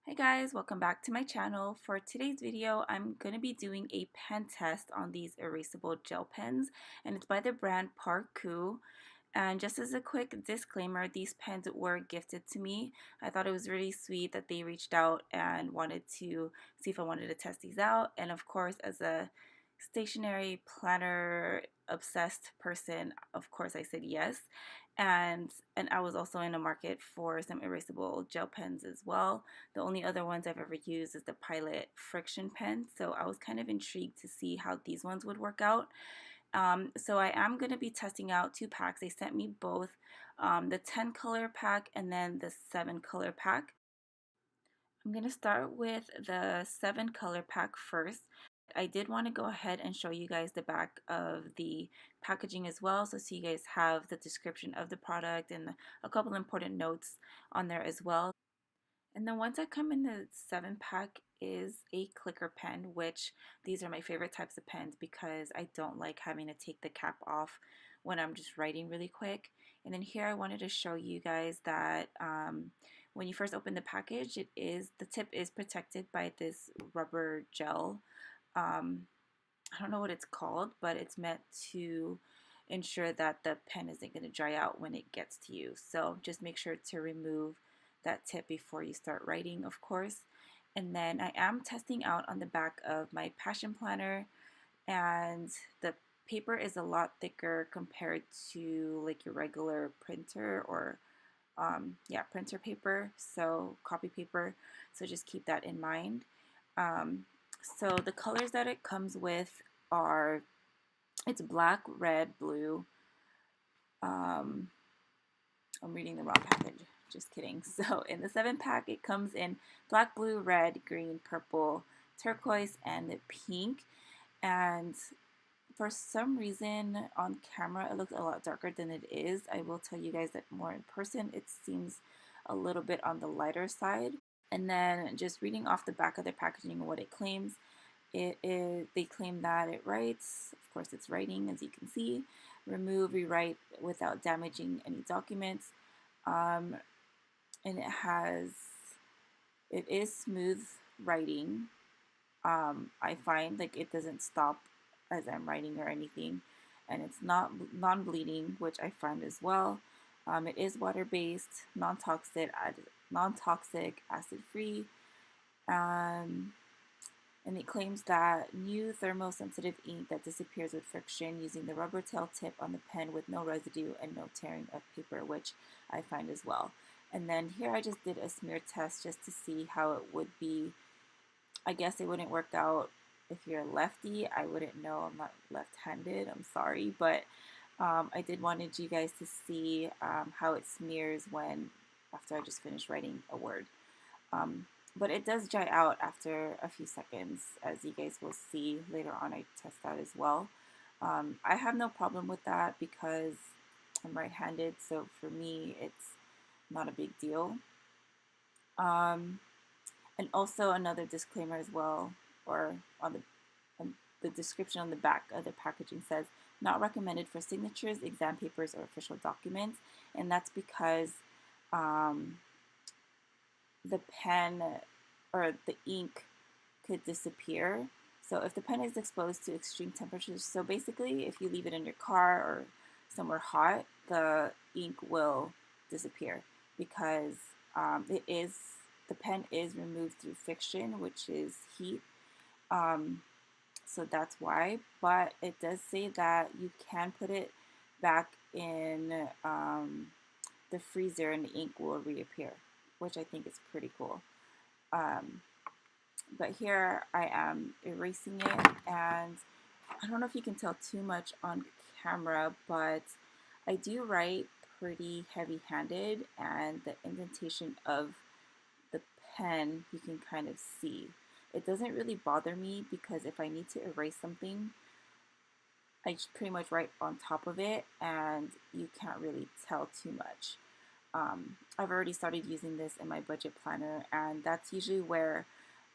Hi guys, welcome back to my channel. For today's video, I'm going to be doing a pen test on these erasable gel pens, and it's by the brand ParKoo. And just as a quick disclaimer, these pens were gifted to me. I thought it was really sweet that they reached out and wanted to see if I wanted to test these out. And of course, as a stationery planner obsessed person, of course I said yes. And I was also in the market for some erasable gel pens as well. The only other ones I've ever used is the Pilot friction pen, so I was kind of intrigued to see how these ones would work out. So I am going to be testing out two packs. They sent me both, the 10 color pack and then the 7 color pack. I'm going to start with the 7 color pack first. I did want to go ahead and show you guys the back of the packaging as well, so you guys have the description of the product and a couple important notes on there as well. And the ones that come in the 7 pack is a clicker pen, which these are my favorite types of pens because I don't like having to take the cap off when I'm just writing really quick. And then here I wanted to show you guys that when you first open the package, the tip is protected by this rubber gel. I don't know what it's called, but it's meant to ensure that the pen isn't going to dry out when it gets to you. So just make sure to remove that tip before you start writing, of course. And then I am testing out on the back of my passion planner, and the paper is a lot thicker compared to like your regular printer or printer paper, so copy paper. So just keep that in mind. So the colors that it comes with are, it's black, red, blue. I'm reading the wrong package. Just kidding. So in the 7 pack, it comes in black, blue, red, green, purple, turquoise, and pink. And for some reason on camera, it looks a lot darker than it is. I will tell you guys that more in person, it seems a little bit on the lighter side. And then just reading off the back of their packaging and what it claims, they claim that it writes, of course it's writing as you can see, remove, rewrite without damaging any documents. And it is smooth writing. I find like it doesn't stop as I'm writing or anything, and it's not non-bleeding, which I find as well. It is water-based, non-toxic, acid-free, and it claims that new thermosensitive ink that disappears with friction using the rubber tail tip on the pen with no residue and no tearing of paper, which I find as well. And then here I just did a smear test just to see how it would be. I guess it wouldn't work out if you're a lefty. I wouldn't know. I'm not left-handed. I'm sorry, but I did wanted you guys to see how it smears after I just finished writing a word. But it does dry out after a few seconds, as you guys will see later on. I test that as well. I have no problem with that because I'm right-handed, so for me it's not a big deal. And also another disclaimer as well, or on the description on the back of the packaging says, not recommended for signatures, exam papers, or official documents. And that's because the pen or the ink could disappear. So if the pen is exposed to extreme temperatures, so basically if you leave it in your car or somewhere hot, the ink will disappear because the pen is removed through friction, which is heat. So that's why. But it does say that you can put it back in the freezer and the ink will reappear, which I think is pretty cool. But here I am erasing it, and I don't know if you can tell too much on camera, but I do write pretty heavy-handed, and the indentation of the pen you can kind of see. It doesn't really bother me because if I need to erase something, I just pretty much write on top of it and you can't really tell too much. I've already started using this in my budget planner, and that's usually where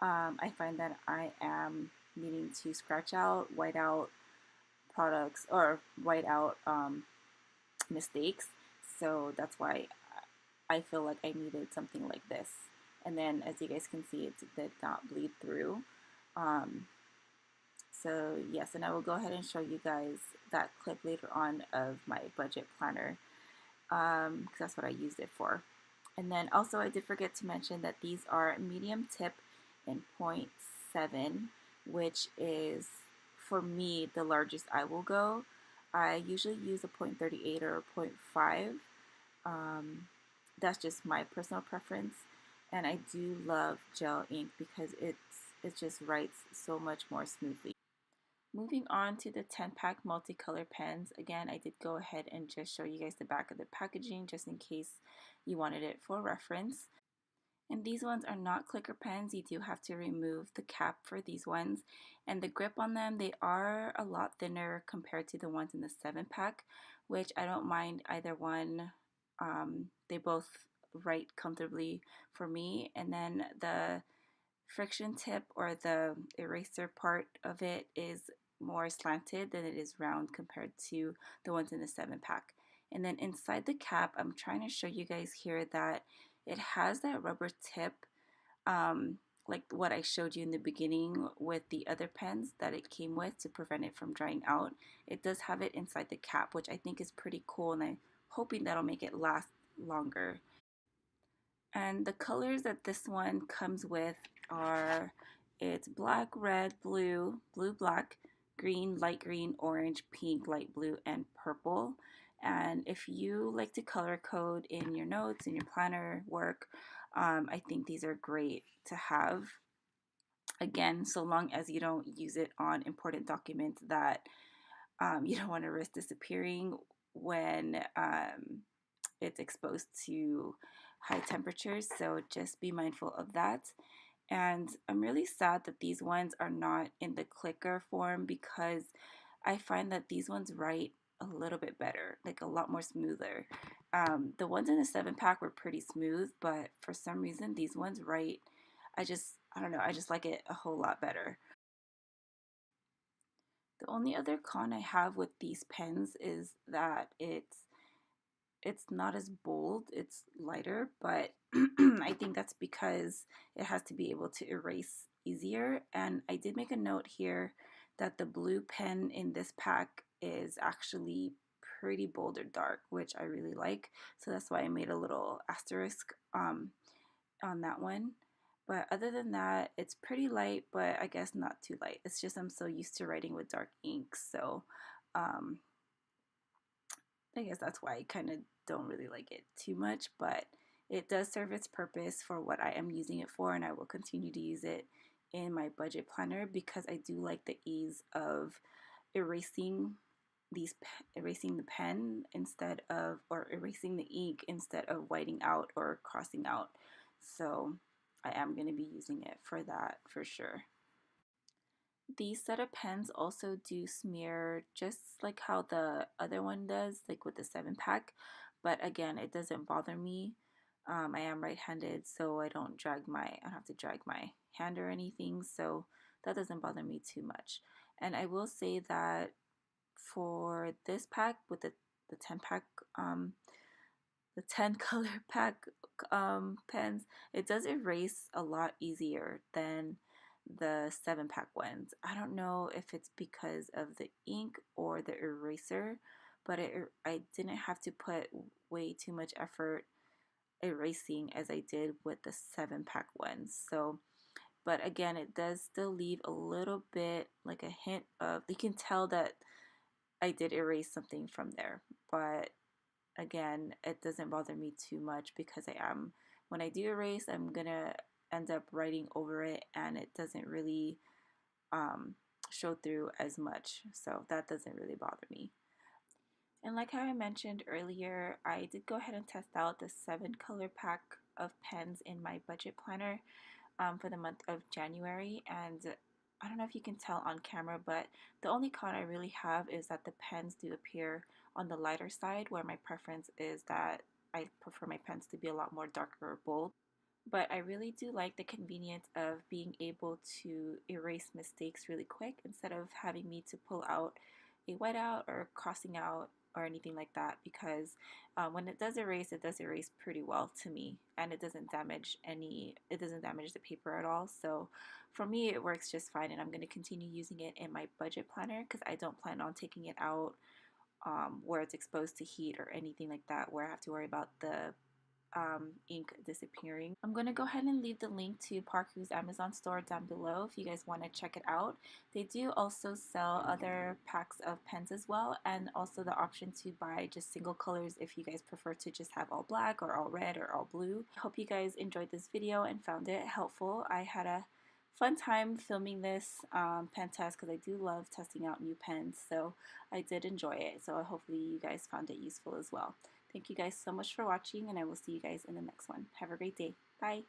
I find that I am needing to scratch out, white out products, or white out mistakes. So that's why I feel like I needed something like this. and then as you guys can see, it did not bleed through. So yes, and I will go ahead and show you guys that clip later on of my budget planner, because that's what I used it for. And then also I did forget to mention that these are medium tip in 0.7, which is for me the largest I will go. I usually use a 0.38 or a 0.5. That's just my personal preference, and I do love gel ink because it just writes so much more smoothly. Moving on to the 10-pack multicolor pens. Again, I did go ahead and just show you guys the back of the packaging just in case you wanted it for reference. And these ones are not clicker pens. You do have to remove the cap for these ones. And the grip on them, they are a lot thinner compared to the ones in the 7-pack, which I don't mind either one. They both write comfortably for me. And then the friction tip or the eraser part of it is more slanted than it is round compared to the ones in the 7-pack. And then inside the cap, I'm trying to show you guys here that it has that rubber tip, like what I showed you in the beginning with the other pens that it came with to prevent it from drying out. It does have it inside the cap, which I think is pretty cool, and I'm hoping that'll make it last longer. And the colors that this one comes with are, it's black, red, blue, blue, black, green, light green, orange, pink, light blue, and purple. And if you like to color code in your notes, in your planner work, I think these are great to have. Again, so long as you don't use it on important documents that you don't want to risk disappearing when it's exposed to high temperatures, so just be mindful of that. And I'm really sad that these ones are not in the clicker form because I find that these ones write a little bit better, like a lot more smoother. The ones in the 7-pack were pretty smooth, but for some reason these ones write, I don't know, I just like it a whole lot better. The only other con I have with these pens is that it's not as bold, it's lighter, but I think that's because it has to be able to erase easier. And I did make a note here that the blue pen in this pack is actually pretty bold or dark, which I really like. So that's why I made a little asterisk on that one. But other than that, it's pretty light, but I guess not too light. It's just I'm so used to writing with dark ink, so um, I guess that's why I kind of don't really like it too much, but it does serve its purpose for what I am using it for, and I will continue to use it in my budget planner because I do like the ease of erasing erasing the pen instead of, or erasing the ink instead of whiting out or crossing out. So I am going to be using it for that for sure. These set of pens also do smear just like how the other one does, like with the 7-pack, but again, it doesn't bother me. I am right-handed, so I don't have to drag my hand or anything, so that doesn't bother me too much. And I will say that for this pack with the 10-pack, the 10 color pack pens, it does erase a lot easier than the 7-pack ones. I don't know if it's because of the ink or the eraser, but I didn't have to put way too much effort erasing as I did with the 7-pack ones. So, but again, it does still leave a little bit like a hint of, you can tell that I did erase something from there, but again, it doesn't bother me too much because when I do erase, I'm gonna end up writing over it and it doesn't really show through as much, so that doesn't really bother me. And like how I mentioned earlier, I did go ahead and test out the 7-color pack of pens in my budget planner for the month of January, and I don't know if you can tell on camera, but the only con I really have is that the pens do appear on the lighter side, where my preference is that I prefer my pens to be a lot more darker or bold. But I really do like the convenience of being able to erase mistakes really quick instead of having me to pull out a whiteout or crossing out or anything like that, because when it does erase pretty well to me, and it doesn't damage the paper at all. So for me it works just fine, and I'm going to continue using it in my budget planner because I don't plan on taking it out where it's exposed to heat or anything like that, where I have to worry about the ink disappearing. I'm going to go ahead and leave the link to ParKoo's Amazon store down below if you guys want to check it out. They do also sell other packs of pens as well, and also the option to buy just single colors if you guys prefer to just have all black or all red or all blue. I hope you guys enjoyed this video and found it helpful. I had a fun time filming this pen test because I do love testing out new pens, so I did enjoy it. So hopefully you guys found it useful as well. Thank you guys so much for watching, and I will see you guys in the next one. Have a great day. Bye.